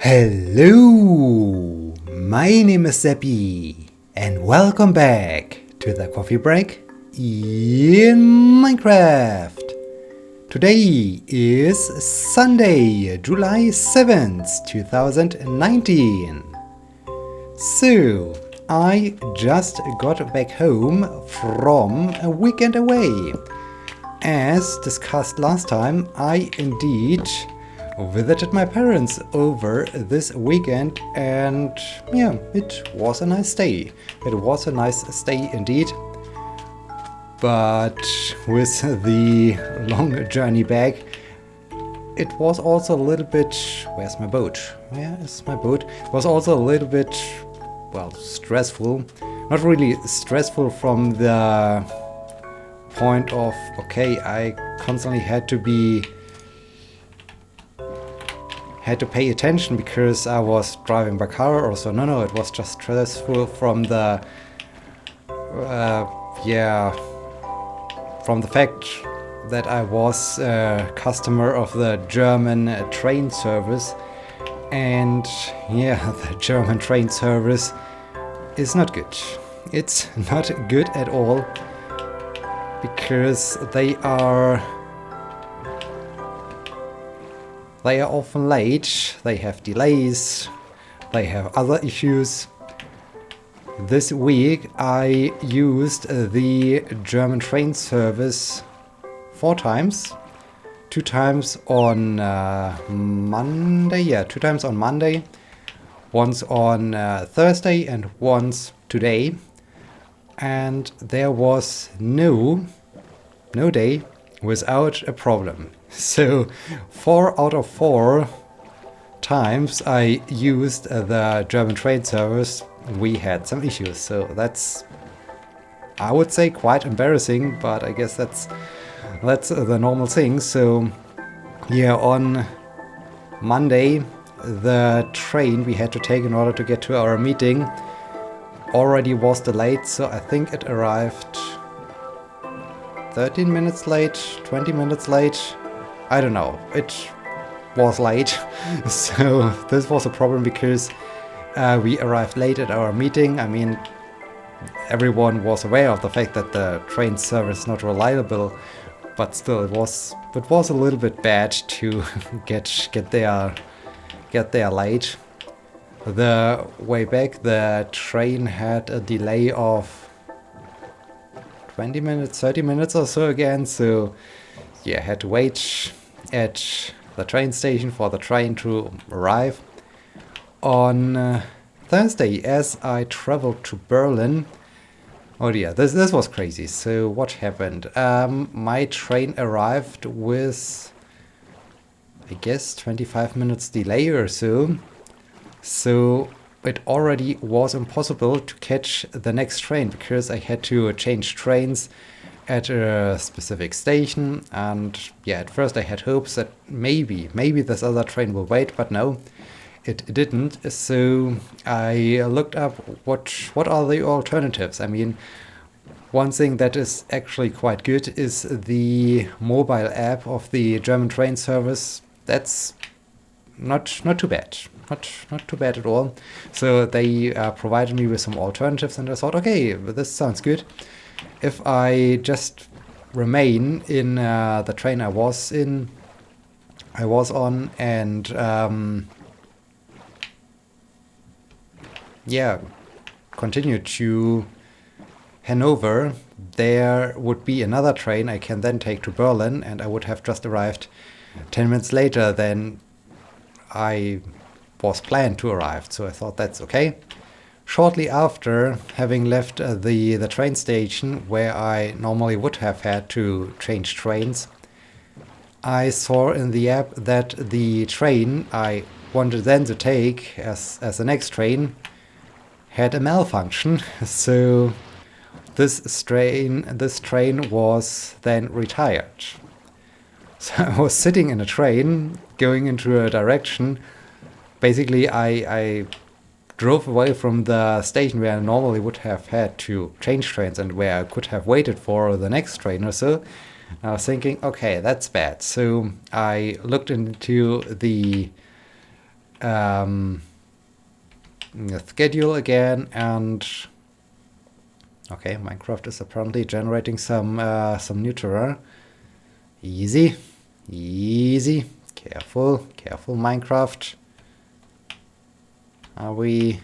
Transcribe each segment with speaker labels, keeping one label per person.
Speaker 1: Hello, my name is Sebbi, and welcome back to the coffee break in Minecraft. Today is Sunday, July 7th, 2019. So, I just got back home from a weekend away. As discussed last time, I indeed visited my parents over this weekend, and yeah, it was a nice stay. It was a nice stay indeed. But with the long journey back, it was also a little bit... Where's my boat? Where is my boat? It was also a little bit, well, stressful. Not really stressful from the point of, okay, I constantly had to pay attention because I was driving by car or so. No, it was just stressful from the from the fact that I was a customer of the German train service, and yeah, the German train service is not good. It's not good at all, because they are often late, they have delays, they have other issues. This week I used the German train service 4 times. 2 times on Monday, 2 times on Monday, once on Thursday and once today. And there was no day without a problem. So 4 out of 4 times I used the German train service, we had some issues. So that's, I would say, quite embarrassing, but I guess that's the normal thing. So yeah, on Monday, the train we had to take in order to get to our meeting already was delayed. So I think it arrived 13 minutes late, 20 minutes late. I don't know. It was late. So this was a problem because we arrived late at our meeting. I mean, everyone was aware of the fact that the train service is not reliable, but still it was a little bit bad to get there late. The way back, the train had a delay of 20 minutes, 30 minutes or so again, so yeah, had to wait at the train station for the train to arrive. On Thursday, as I traveled to Berlin, oh dear, this was crazy. So what happened? My train arrived with, I guess, 25 minutes delay or so. So it already was impossible to catch the next train because I had to change trains at a specific station. And yeah, at first I had hopes that maybe this other train will wait, but no, it didn't. So I looked up what are the alternatives. I mean, one thing that is actually quite good is the mobile app of the German train service. That's not too bad. Not too bad at all. So they provided me with some alternatives, and I thought, okay, this sounds good. If I just remain in the train I was on, and continue to Hanover, there would be another train I can then take to Berlin, and I would have just arrived 10 minutes later than I was planned to arrive. So I thought that's okay. Shortly after having left the train station where I normally would have had to change trains, I saw in the app that the train I wanted then to take as the next train had a malfunction. So this train was then retired. So I was sitting in a train going into a direction. Basically, I drove away from the station where I normally would have had to change trains and where I could have waited for the next train or so. I was thinking, okay, that's bad. So I looked into the the schedule again, and okay, Minecraft is apparently generating some new terrain. Easy, easy, careful, careful, Minecraft. Are we?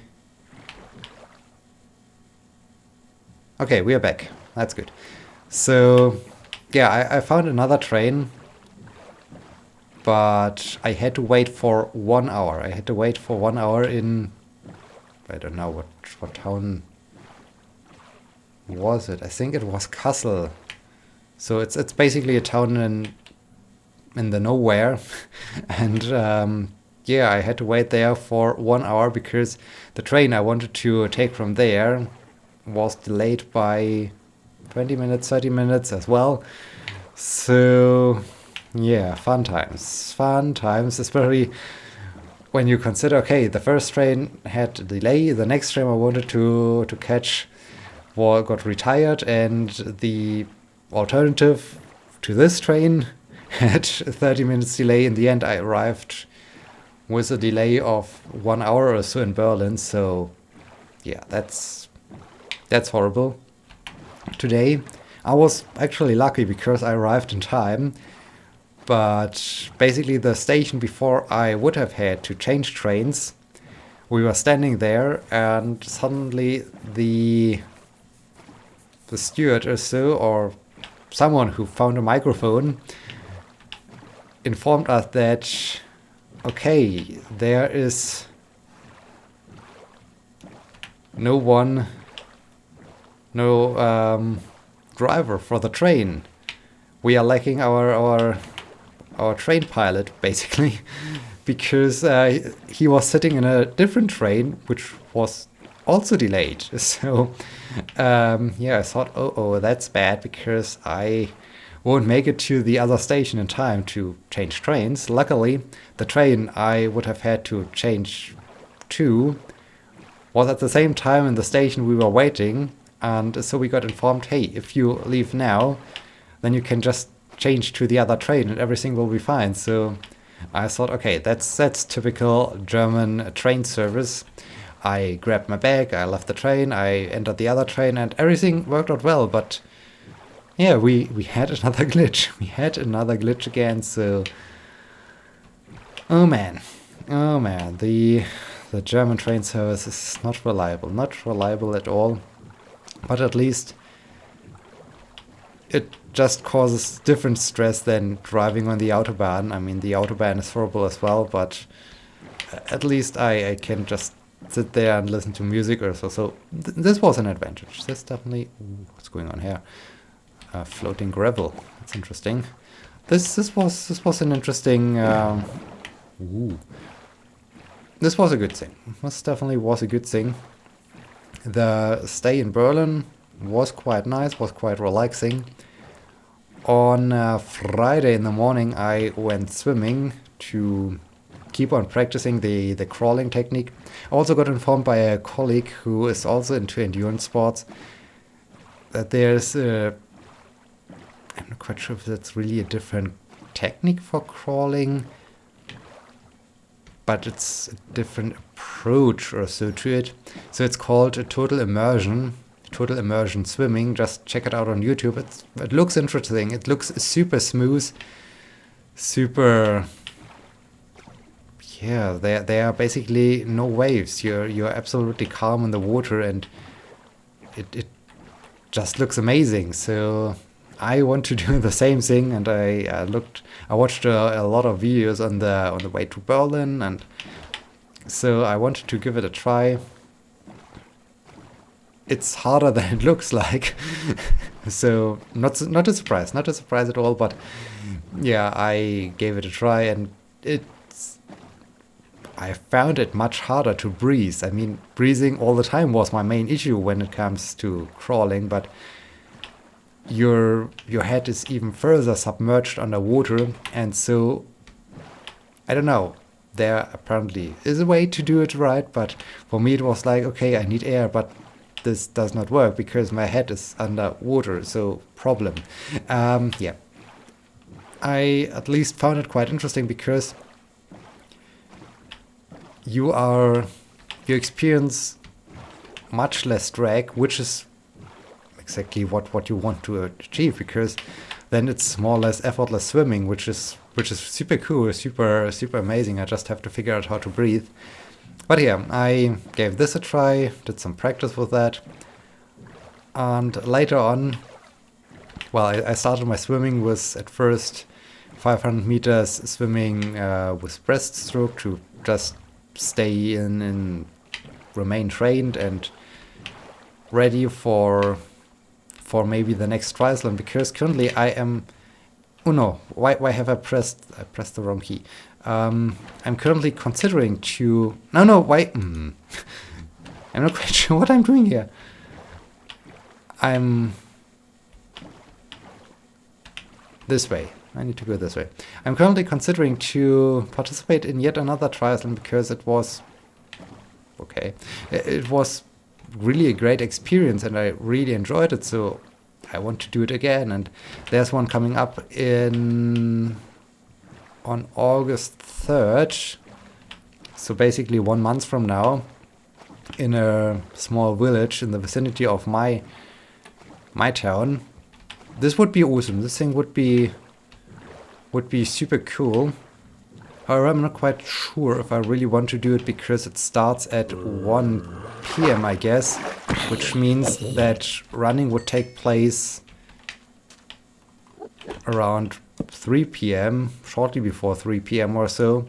Speaker 1: Okay, we are back. That's good. So, yeah, I found another train, but I had to wait for 1 hour. I had to wait for 1 hour in, I don't know what town was it. I think it was Kassel. So it's basically a town in the nowhere, and yeah, I had to wait there for 1 hour because the train I wanted to take from there was delayed by 20 minutes, 30 minutes as well. So yeah, fun times, especially when you consider, okay, the first train had a delay, the next train I wanted to catch got retired, and the alternative to this train had 30 minutes delay. In the end, I arrived with a delay of 1 hour or so in Berlin. So yeah, that's horrible. Today I was actually lucky because I arrived in time, but basically the station before I would have had to change trains, we were standing there, and suddenly the steward or so, or someone who found a microphone, informed us that, okay, there is no driver for the train. We are lacking our train pilot, basically, because he was sitting in a different train, which was also delayed. So yeah, I thought, oh, that's bad, because I won't make it to the other station in time to change trains. Luckily, the train I would have had to change to was at the same time in the station we were waiting, and so we got informed, hey, if you leave now, then you can just change to the other train and everything will be fine. So I thought, okay, that's typical German train service. I grabbed my bag, I left the train, I entered the other train, and everything worked out well. But yeah, we had another glitch. We had another glitch again. So, oh man, the German train service is not reliable at all. But at least it just causes different stress than driving on the Autobahn. I mean, the Autobahn is horrible as well, but at least I can just sit there and listen to music or so. So this was an advantage. This definitely... Ooh, what's going on here? Floating gravel. That's interesting. This was an interesting... ooh. This was a good thing. This definitely was a good thing. The stay in Berlin was quite nice, was quite relaxing. On Friday in the morning, I went swimming to keep on practicing the crawling technique. I also got informed by a colleague who is also into endurance sports that there's I'm not quite sure if that's really a different technique for crawling, but it's a different approach or so to it. So it's called a total immersion swimming. Just check it out on YouTube. It looks interesting. It looks super smooth, super... Yeah, there are basically no waves. You're absolutely calm in the water, and it just looks amazing. So I want to do the same thing, and I watched a lot of videos on the way to Berlin, and so I wanted to give it a try. It's harder than it looks like. So not a surprise at all. But yeah, I gave it a try, and I found it much harder to breathe. I mean, breathing all the time was my main issue when it comes to crawling, but your head is even further submerged underwater, and so I don't know. There apparently is a way to do it right, but for me it was like, okay, I need air, but this does not work because my head is underwater, so problem. Yeah. I at least found it quite interesting because you experience much less drag, which is exactly what you want to achieve, because then it's more or less effortless swimming, which is super cool, super amazing. I just have to figure out how to breathe. But yeah, I gave this a try, did some practice with that, and later on, well, I started my swimming with at first 500 meters swimming with breaststroke to just stay in remain trained and ready for maybe the next triathlon, because currently I am, oh no, why have I pressed the wrong key. I'm currently considering to, why, I'm not quite sure what I'm doing here. I'm this way. I need to go this way. I'm currently considering to participate in yet another triathlon, because it was okay. It was really a great experience and I really enjoyed it, so I want to do it again. And there's one coming up on August 3rd, so basically 1 month from now, in a small village in the vicinity of my town. This would be awesome. This thing would be super cool. However, I'm not quite sure if I really want to do it, because it starts at 1 p.m. I guess, which means that running would take place around 3 p.m., shortly before 3 p.m. or so.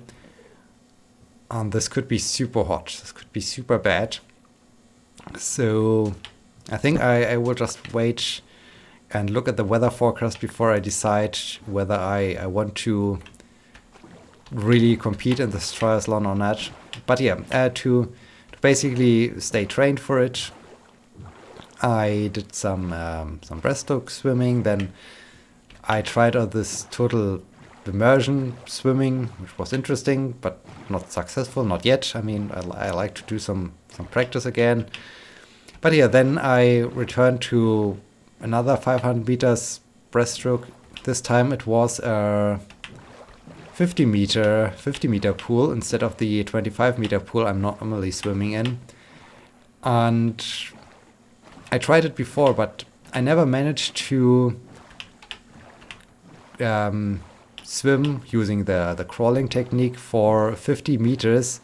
Speaker 1: And this could be super hot. This could be super bad. So I think I will just wait and look at the weather forecast before I decide whether I want to really compete in this triathlon or not. But yeah, to basically stay trained for it, I did some breaststroke swimming. Then I tried out this total immersion swimming, which was interesting but not successful, not yet. I mean, I like to do some practice again. But yeah, then I returned to another 500 meters breaststroke. This time it was a 50 meter pool instead of the 25 meter pool I'm normally swimming in. And I tried it before, but I never managed to swim using the crawling technique for 50 meters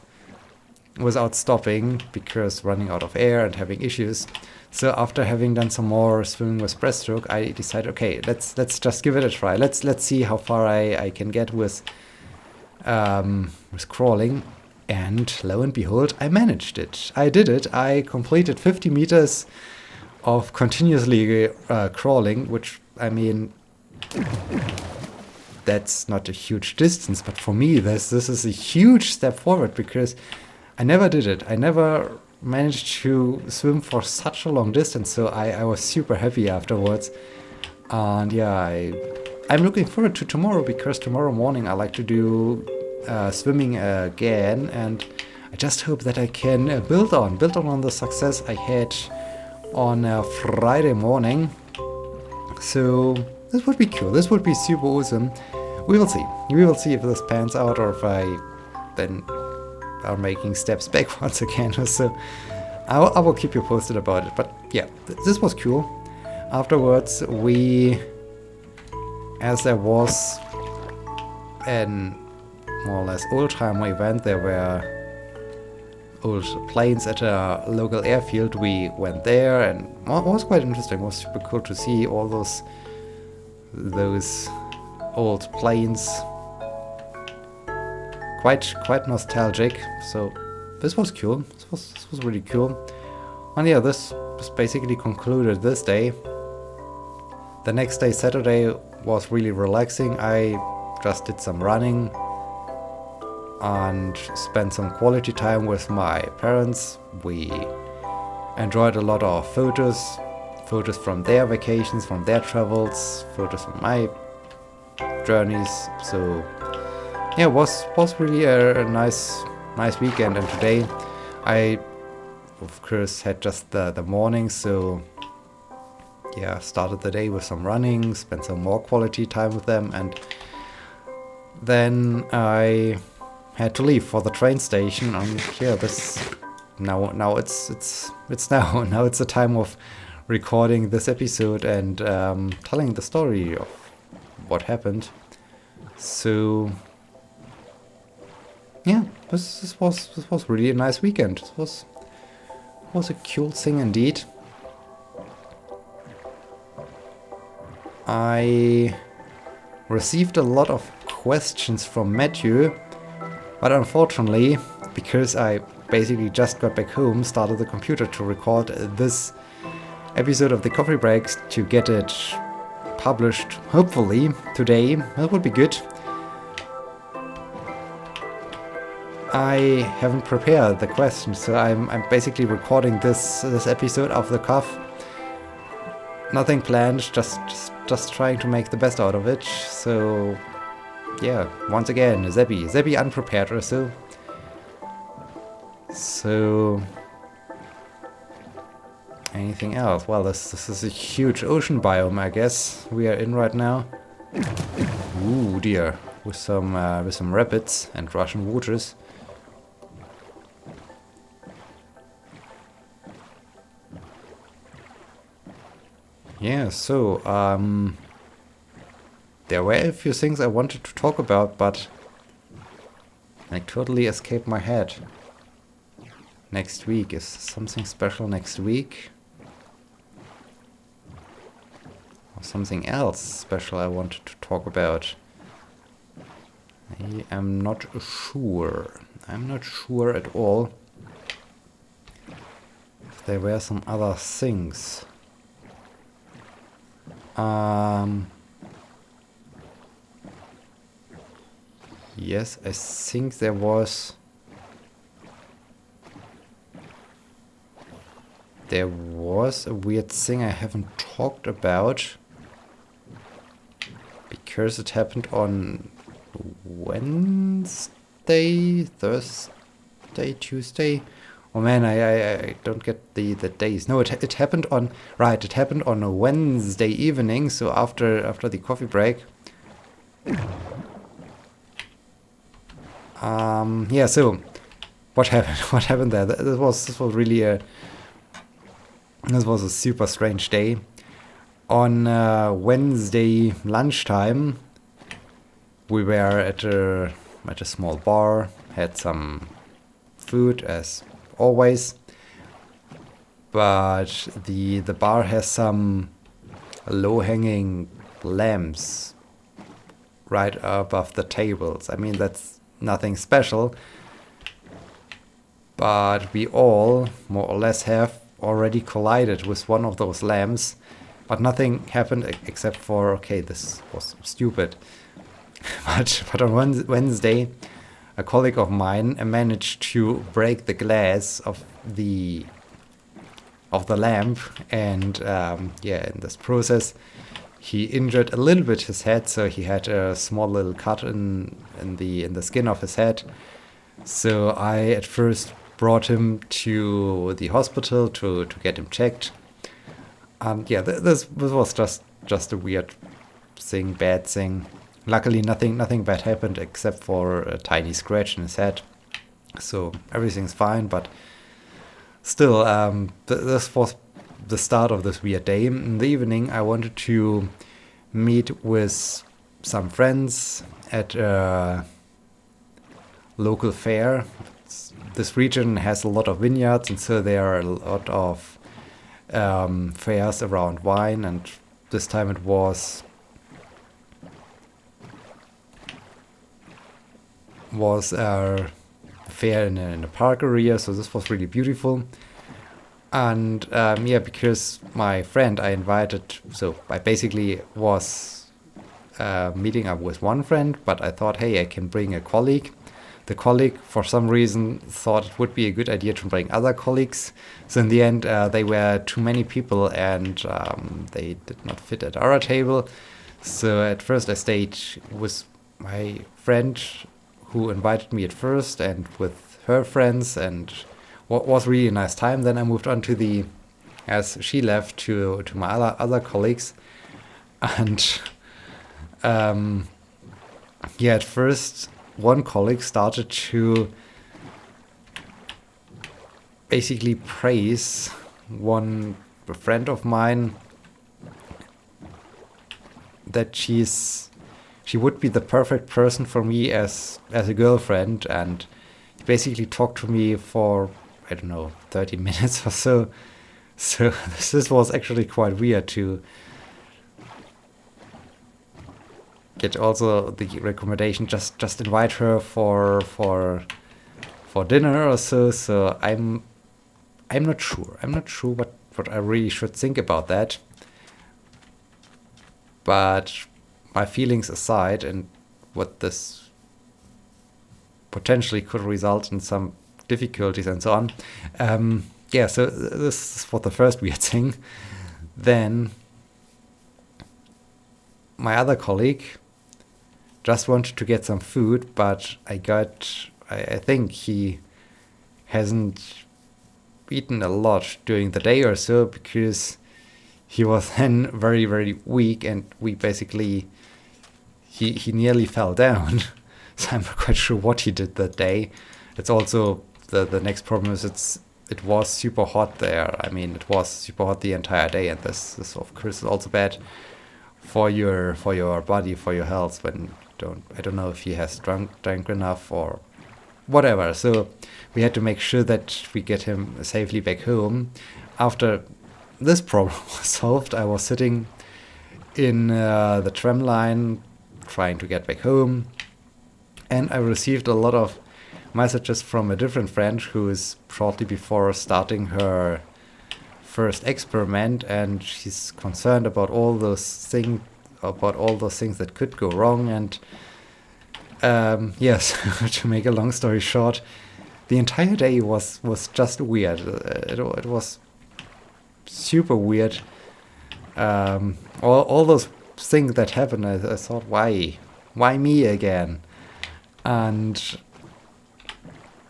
Speaker 1: without stopping, because running out of air and having issues. So after having done some more swimming with breaststroke, I decided, okay, let's just give it a try. Let's see how far I can get with crawling. And lo and behold, I managed it. I did it. I completed 50 meters of continuously crawling, which, I mean, that's not a huge distance, but for me, this is a huge step forward, because I never did it. I never managed to swim for such a long distance, so I was super happy afterwards. And yeah, I'm looking forward to tomorrow, because tomorrow morning I like to do swimming again, and I just hope that I can build on the success I had on Friday morning. So this would be cool. This would be super awesome. We will see. We will see if this pans out, or if I then are making steps back once again. So I will keep you posted about it. But yeah, this was cool. Afterwards, as there was an more or less old-time event, there were old planes at a local airfield. We went there, and it was quite interesting. It was super cool to see all those old planes. Quite nostalgic. So this was cool. This was really cool. And yeah, this basically concluded this day. The next day, Saturday, was really relaxing. I just did some running and spent some quality time with my parents. We enjoyed a lot of photos from their vacations, from their travels, photos from my journeys. So yeah, it was really a nice weekend. And today I of course had just the morning, so yeah, started the day with some running, spent some more quality time with them, and then I had to leave for the train station, and yeah, this now it's now now it's the time of recording this episode and telling the story of what happened. So yeah, this was really a nice weekend. This was a cool thing indeed. I received a lot of questions from Matthew, but unfortunately, because I basically just got back home, started the computer to record this episode of the Coffee Breaks to get it published, hopefully today. That would be good. I haven't prepared the questions, so I'm basically recording this episode off the cuff. Nothing planned, just trying to make the best out of it. So yeah, once again, Sebbi unprepared or so. So anything else? Well, this is a huge ocean biome, I guess we are in right now. Ooh dear, with some rapids and Russian waters. Yeah, so there were a few things I wanted to talk about, but like totally escaped my head. Next week, is something special next week? Or something else special I wanted to talk about? I am not sure. I'm not sure at all if there were some other things. Yes, I think there was a weird thing I haven't talked about because it happened on Wednesday, Thursday, Tuesday. Oh man, I don't get the days. No, it happened on it happened on a Wednesday evening, so after the coffee break. Yeah, so what happened? What happened there? This was really a super strange day. On Wednesday lunchtime, we were at a small bar, had some food as always, but the bar has some low-hanging lamps right above the tables. I mean, that's nothing special, but we all more or less have already collided with one of those lamps, but nothing happened except for, okay, this was stupid. but on Wednesday, a colleague of mine managed to break the glass of the lamp, and yeah, in this process he injured a little bit his head, so he had a small little cut in the skin of his head. So I at first brought him to the hospital to get him checked. Yeah, this was just a weird thing, bad thing. Luckily, nothing bad happened except for a tiny scratch in his head, so everything's fine. But still, this was the start of this weird day. In the evening, I wanted to meet with some friends at a local fair. This region has a lot of vineyards, and so there are a lot of fairs around wine. And this time it was a fair in a park area, so this was really beautiful. And yeah, because my friend I invited, so I basically was meeting up with one friend, but I thought, hey, I can bring a colleague. The colleague, for some reason, thought it would be a good idea to bring other colleagues. So in the end, they were too many people, and they did not fit at our table. So at first I stayed with my friend who invited me at first, and with her friends, and what was really a nice time. Then I moved on to as she left, to my other colleagues, and yeah, at first one colleague started to basically praise a friend of mine that she would be the perfect person for me as a girlfriend, and basically talked to me for, I don't know, 30 minutes or so. So this was actually quite weird to get also the recommendation, just invite her for dinner or so. So I'm not sure. I'm not sure what I really should think about that. But my feelings aside, and what this potentially could result in some difficulties and so on. So this was the first weird thing. Then my other colleague just wanted to get some food, but I think he hasn't eaten a lot during the day or so, because he was then very, very weak, and we basically, he nearly fell down. So I'm not quite sure what he did that day. It's also, the next problem is it was super hot there. I mean, it was super hot the entire day, and this of course is also bad for your body, for your health, when I don't know if he has drank enough or whatever. So we had to make sure that we get him safely back home. After this problem was solved, I was sitting in the tram line trying to get back home, and I received a lot of messages from a different friend who is shortly before starting her first experiment, and she's concerned about all those things that could go wrong. And yes, to make a long story short, the entire day was just weird. It was super weird. All those things that happened, I thought, why me again? And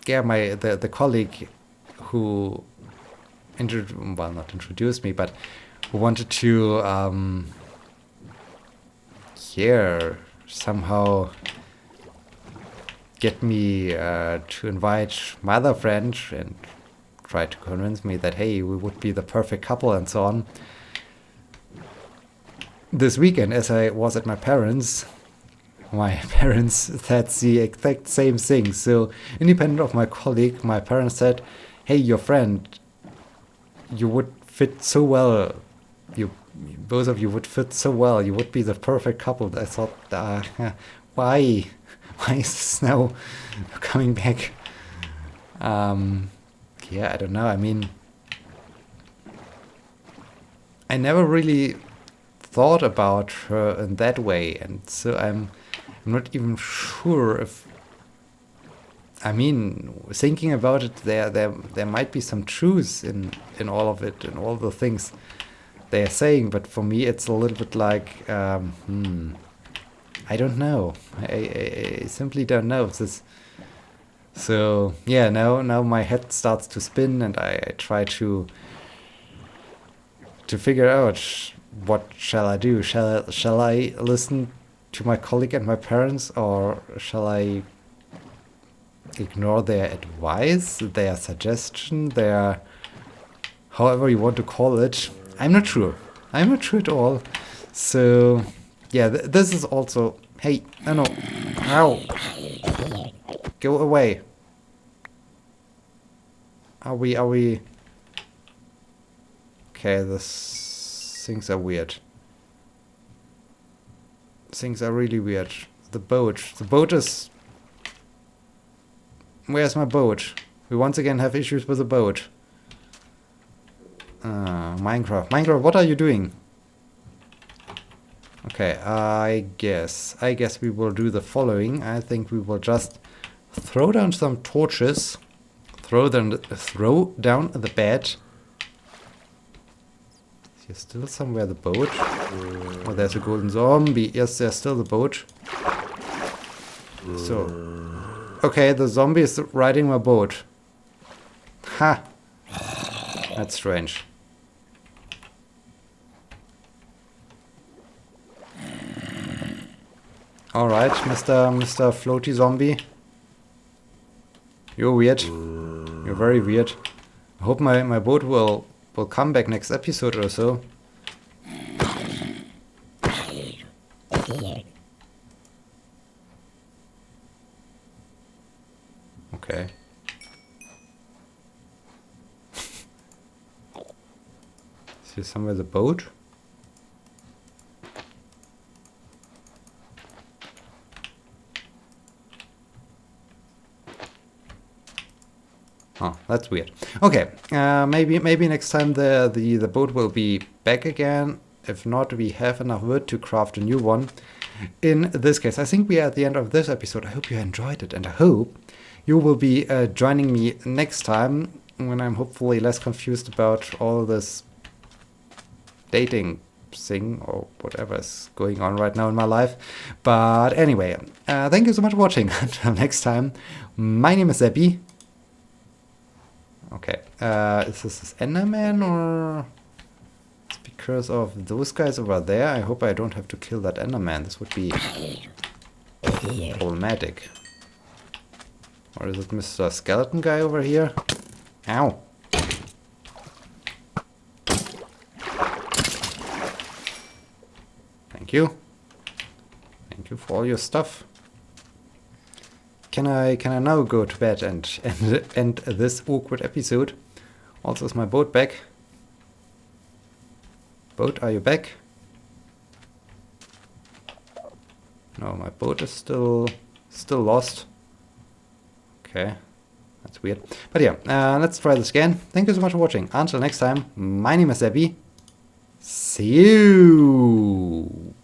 Speaker 1: yeah, the colleague who not introduced me, but who wanted to somehow get me to invite my other friend and try to convince me that, hey, we would be the perfect couple and so on. This weekend, as I was at my parents' said the exact same thing. So independent of my colleague, my parents said, hey, your friend, you would fit so well. Both of you would fit so well. You would be the perfect couple. I thought, why is this now coming back? I don't know. I mean, I never really thought about her in that way, and so I'm not even sure if, I mean, thinking about it, there might be some truth in all of it, in all the things they are saying, but for me it's a little bit like, I don't know. I simply don't know this. So yeah, now my head starts to spin, and I try to figure out, what shall I do? Shall I listen to my colleague and my parents, or shall I ignore their advice, their suggestion, their, however you want to call it? I'm not sure at all. So yeah, this is also, hey, no, ow, go away. Are we okay? Things are weird. Things are really weird. The boat is, where's my boat? We once again have issues with the boat. Minecraft, what are you doing? Okay, I guess we will do the following. I think we will just throw down some torches, throw down the bed. Is here still somewhere the boat? Oh, there's a golden zombie. Yes, there's still the boat. So, okay, the zombie is riding my boat. Ha! That's strange. Alright, Mr. Floaty Zombie. You're weird. You're very weird. I hope my boat will come back next episode or so. Okay. Is here somewhere the boat? Oh, that's weird. Okay, maybe next time the boat will be back again. If not, we have enough wood to craft a new one. In this case, I think we are at the end of this episode. I hope you enjoyed it, and I hope you will be joining me next time when I'm hopefully less confused about all this dating thing or whatever is going on right now in my life. But anyway, thank you so much for watching. Until next time, my name is Sebbi. Okay, is this Enderman or it's because of those guys over there? I hope I don't have to kill that Enderman. This would be problematic. Or is it Mr. Skeleton guy over here? Ow! Thank you. Thank you for all your stuff. Can I now go to bed and end this awkward episode? Also, is my boat back? Boat, are you back? No, my boat is still lost. Okay, that's weird. But yeah, let's try this again. Thank you so much for watching. Until next time, my name is Sebbi. See you!